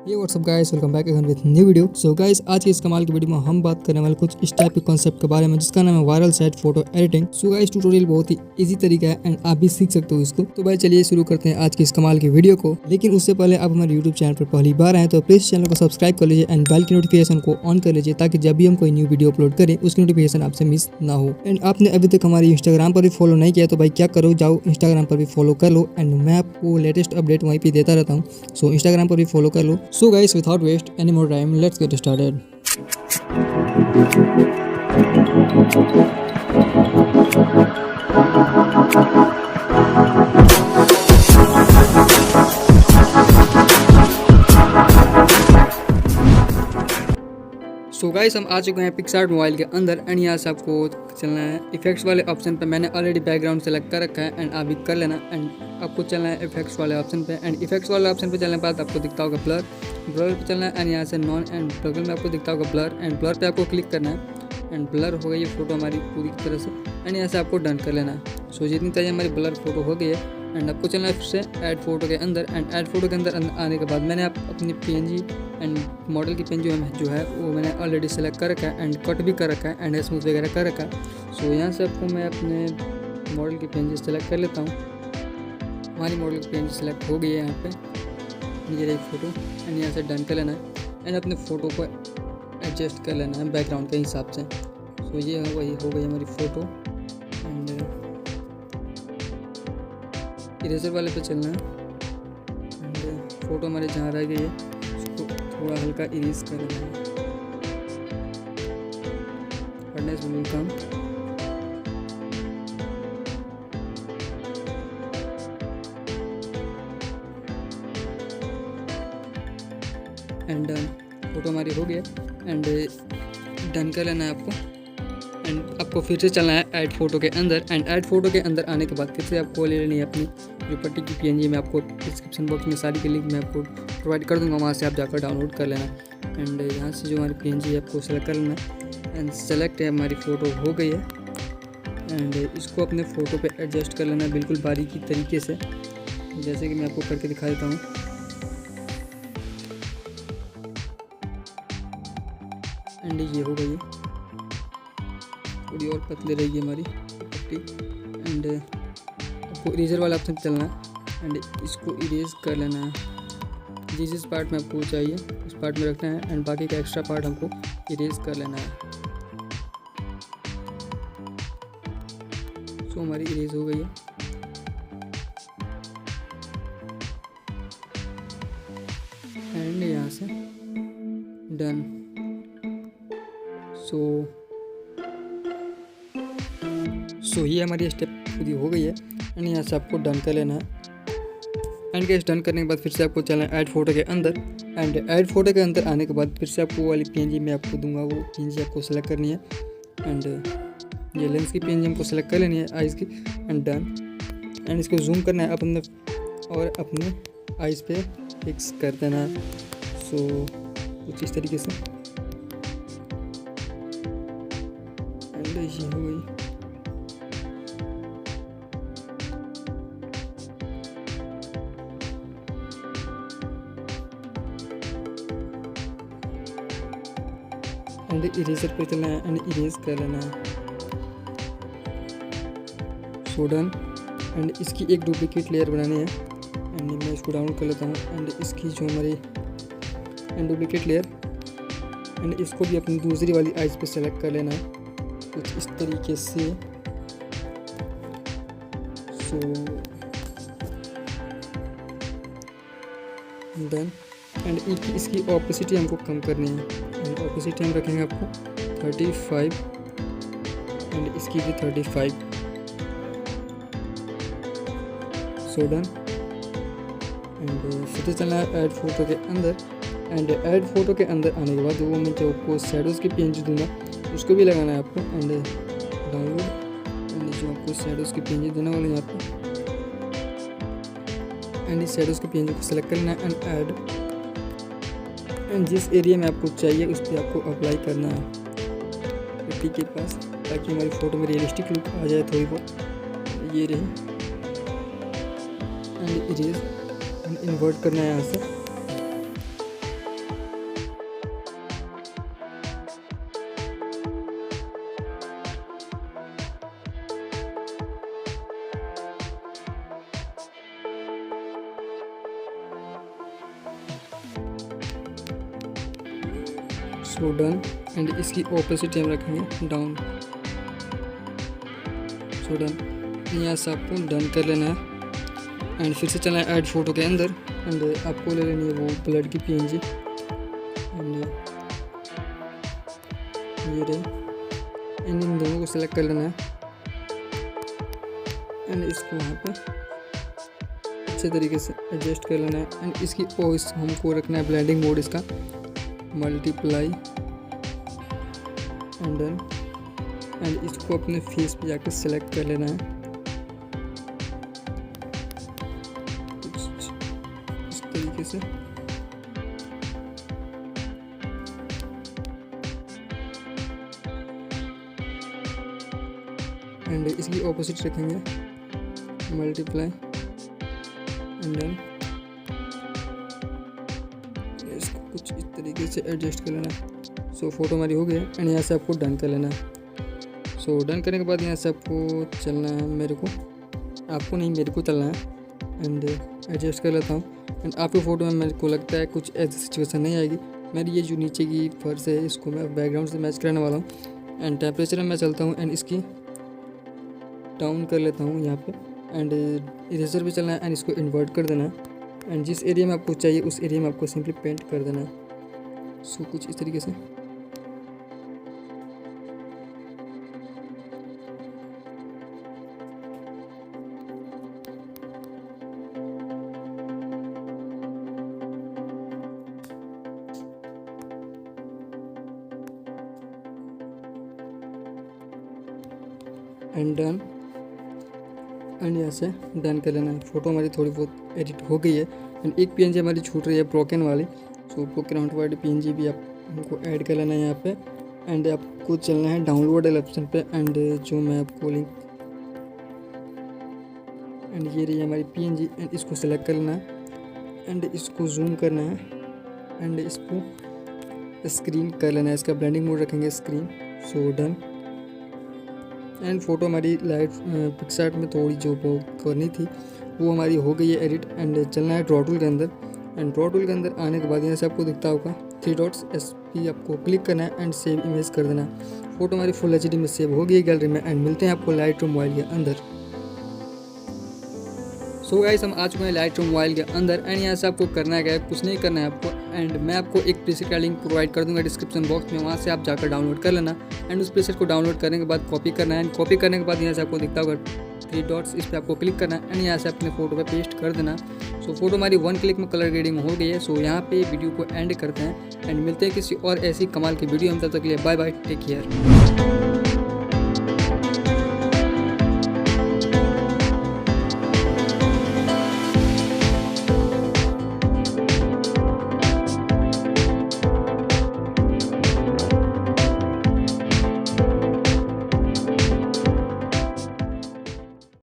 ये WhatsApp guys, welcome back again with new video. So guys, आज की इस कमाल की वीडियो में हम बात करने वाले कुछ इस टाइप के कॉन्सेप्ट के बारे में जिसका नाम है viral site photo editing. So guys, tutorial बहुत ही इजी तरीका है एंड आप भी सीख सकते हो इसको। तो भाई चलिए शुरू करते हैं आज की इस कमाल की वीडियो को। लेकिन उससे पहले आप हमारे यूट्यूब चैनल पर पहली बार आए तो प्लीज चैनल को सब्सक्राइब कर लीजिए एंड बेल की नोटिफिकेशन को ऑन कर लीजिए ताकि जब भी हम कोई न्यू वीडियो अपलोड करें उसकी नोटिफिकेशन आपसे मिस ना हो। एंड आपने अभी तक हमारी इंस्टाग्राम पर भी फॉलो नहीं किया तो भाई क्या करो, जाओ इंस्टाग्राम पर भी फॉलो कर लो एंड मैं आपको लेटेस्ट अपडेट वहीं पे देता रहता हूँ। सो इंस्टाग्राम पर भी फॉलो कर लो। So guys, without waste any more time, let's get started. So guys, हम आ चुके हैं पिक्सार्ट मोबाइल के अंदर एंड यहाँ से आपको चलना है इफेक्ट्स वाले ऑप्शन पे। मैंने ऑलरेडी बैकग्राउंड सेलेक्ट कर रखा है एंड आप भी कर लेना। एंड आपको चलना है इफेक्ट्स वाले ऑप्शन पे एंड इफेक्ट्स वाले ऑप्शन पे चलने के बाद आपको दिखता होगा ब्लर पे चलना है एंड यहाँ से नॉन एंड टॉगल में आपको दिखता होगा ब्लर एंड ब्लर पे आपको क्लिक करना है एंड ब्लर हो गई ये फोटो हमारी पूरी तरह से एंड यहाँ से आपको डन कर लेना है। सो जितनी तरह हमारी ब्लर फोटो हो गई है एंड आपको चलना है फिर से ऐड फोटो के अंदर एंड ऐड फोटो के अंदर आने के बाद मैंने अपनी PNG एंड मॉडल की पेन जो है वो मैंने ऑलरेडी सेलेक्ट कर रखा है एंड कट भी कर रखा है एंड स्मूथ वगैरह कर रखा है। सो यहाँ से आपको मैं अपने मॉडल की पेन सेलेक्ट कर लेता हूँ। हमारी मॉडल की पेन सेलेक्ट हो गई है यहाँ पे, ये रही फोटो एंड यहाँ से डन कर लेना है एंड अपने फ़ोटो को एडजस्ट कर लेना है बैकग्राउंड के हिसाब से। सो ये वही हो गई हमारी फ़ोटो एंड इरेजर वाले पे चलना है एंड फोटो हमारे जहाँ रह गई है उसको थोड़ा हल्का इरेज कर लेना है। Hardness will come and done. Photo हमारी हो गया एंड डन कर लेना है आपको एंड आपको फिर से चलना है ऐड फोटो के अंदर एंड ऐड फोटो के अंदर आने के बाद फिर से आपको ले लेनी है अपनी जो पट्टी की PNG। मैं आपको डिस्क्रिप्शन बॉक्स में सारी की लिंक मैं आपको प्रोवाइड कर दूंगा, वहाँ से आप जाकर डाउनलोड कर लेना एंड यहाँ से जो हमारी PNG है आपको सेलेक्ट कर लेना एंड सेलेक्ट है हमारी फ़ोटो हो गई है एंड इसको अपने फ़ोटो पे एडजस्ट कर लेना बिल्कुल बारीकी तरीके से, जैसे कि मैं आपको करके दिखा देता हूँ। एंड ये हो गई है, थोड़ी और पतली रहेगी हमारी पट्टी एंड आपको इरेजर वाला ऑप्शन चलना है एंड इसको इरेज कर लेना है। जिस पार्ट में आपको चाहिए उस पार्ट में रखना है एंड बाकी का एक्स्ट्रा पार्ट हमको इरेज कर लेना है। सो हमारी इरेज हो गई है एंड यहाँ से डन। सो ये हमारी स्टेप पूरी हो गई है एंड यहाँ से आपको डन कर लेना है एंड गैस डन करने के बाद फिर से आपको चलना है ऐड फोटो के अंदर एंड ऐड फोटो के अंदर आने के बाद फिर से आपको वाली PNG मैं आपको दूंगा, वो PNG आपको सेलेक्ट करनी है एंड ये लेंस की PNG हमको सेलेक्ट कर लेनी है आइज़ की एंड डन। एंड इसको जूम करना है अपने आइज़ पे फिक्स कर देना है। सो कुछ इस तरीके से एंड ये हो गई। एंड इरेजर पे चलना है एंड इरेज कर लेना है। So done. एंड इसकी एक डुप्लीकेट लेयर बनानी है एंड मैं इसको डाउनलोड कर लेता हूँ एंड इसकी जो हमारी एंड डुप्लीकेट लेयर एंड इसको भी अपनी दूसरी वाली आइज़ पे सेलेक्ट कर लेना है कुछ इस तरीके से। So done. एंड इसकी ऑपोसिटी हमको कम करनी है एंड ऑपोसिटी हम रखेंगे आपको 35 एंड इसकी भी 35। So done. एंड फिर चलना है ऐड फोटो के अंदर एंड ऐड फोटो के अंदर आने के बाद वो मैं जो आपको शैडोज़ की PNG दूंगा उसको भी लगाना है आपको एंड डाउनलोड एंड जो आपको शैडोज़ की PNG देने वाले हैं यहाँ पे एंड इस शैडोज़ की PNG को सेलेक्ट करना है एंड ऐड एंड जिस एरिया में आपको चाहिए उस पर आपको अप्लाई करना है पट्टी के पास ताकि हमारी फ़ोटो में रियलिस्टिक लुक आ जाए थोड़ी बहुत। ये रही एंड इरेज एंड इन्वर्ट करना है यहाँ से सो डन। एंड इसकी ऑपोजिट हम रखेंगे डाउन। So done. यहाँ से आपको डन कर लेना है एंड फिर से चलना है ऐड फोटो के अंदर एंड आपको ले लेनी है वो ब्लड की PNG एंड ये रही। इन दोनों को सेलेक्ट कर लेना है एंड इसको वहाँ पे अच्छे तरीके से एडजस्ट कर लेना है एंड इसकी वॉइस हमको रखना है ब्लेंडिंग मोड इसका मल्टीप्लाई एंड डन। एंड इसको अपने फेस पे जाकर सेलेक्ट कर लेना है इस तरीके से। एंड इसकी ऑपोजिट रखेंगे मल्टीप्लाई एंड डन। इसको कुछ इस तरीके से एडजस्ट कर लेना है। सो फोटो हमारी हो गई है एंड यहाँ से आपको डन कर लेना है। सो डन करने के बाद यहाँ से आपको चलना है, मेरे को चलना है एंड एडजस्ट कर लेता हूँ। एंड आपकी फ़ोटो में मेरे को लगता है कुछ ऐसी सिचुएशन नहीं आएगी। मेरी ये जो नीचे की फर्श है इसको मैं बैकग्राउंड से मैच कराने वाला हूँ एंड टेम्परेचर में मैं चलता हूँ एंड इसकी डाउन कर लेता हूँ यहाँ पे एंड इरेजर भी चलना है एंड इसको इन्वर्ट कर देना है एंड जिस एरिया में आपको चाहिए उस एरिया में आपको सिंपली पेंट कर देना है। सो कुछ इस तरीके से। And done. एंड यहाँ से डन कर लेना है। फ़ोटो हमारी थोड़ी बहुत एडिट हो गई है एंड एक PNG हमारी छूट रही है ब्रोकन वाली। सो ब्रोकन वाली PNG भी आप हमको ऐड कर लेना है यहाँ पे एंड आपको चलना है डाउनलोड ऑप्शन पे एंड जो मैं आपको लिंक एंड ये रही है हमारी PNG एंड इसको सेलेक्ट कर लेना है एंड इसको जूम करना है एंड इसको स्क्रीन कर लेना है। इसका ब्लेंडिंग मोड रखेंगे screen. So done. And photo हमारी लाइट पिक्सार्ट में थोड़ी जो वो करनी थी वो हमारी हो गई है एडिट एंड चलना है ड्रॉ टूल के अंदर एंड ड्रॉ टूल के अंदर आने के बाद यहाँ से आपको दिखता होगा 3 डॉट्स SP आपको क्लिक करना है एंड सेव इमेज कर देना है। फोटो हमारी फुल HD में सेव हो गई है गैलरी में एंड मिलते हैं आपको लाइटरूम मोबाइल के अंदर। सो गाइस हम आ चुके हैं लाइटरूम मोबाइल के अंदर एंड यहाँ से आपको करना है क्या है, कुछ नहीं करना है आपको एंड मैं आपको एक प्रीसेट का लिंक प्रोवाइड कर दूंगा डिस्क्रिप्शन बॉक्स में, वहाँ से आप जाकर डाउनलोड कर लेना एंड उस प्रीसेट को डाउनलोड करने के बाद कॉपी करना है एंड कॉपी करने के बाद यहाँ से आपको दिखता होगा 3 डॉट्स, इस पर आपको क्लिक करना है एंड यहाँ से अपने फोटो पे पेस्ट कर देना। सो फोटो हमारी 1 क्लिक में कलर ग्रेडिंग हो गई है। सो यहाँ पे वीडियो को एंड करते हैं एंड मिलते हैं किसी और ऐसी कमाल की वीडियो में। तब तक के लिए बाय बाय, टेक केयर।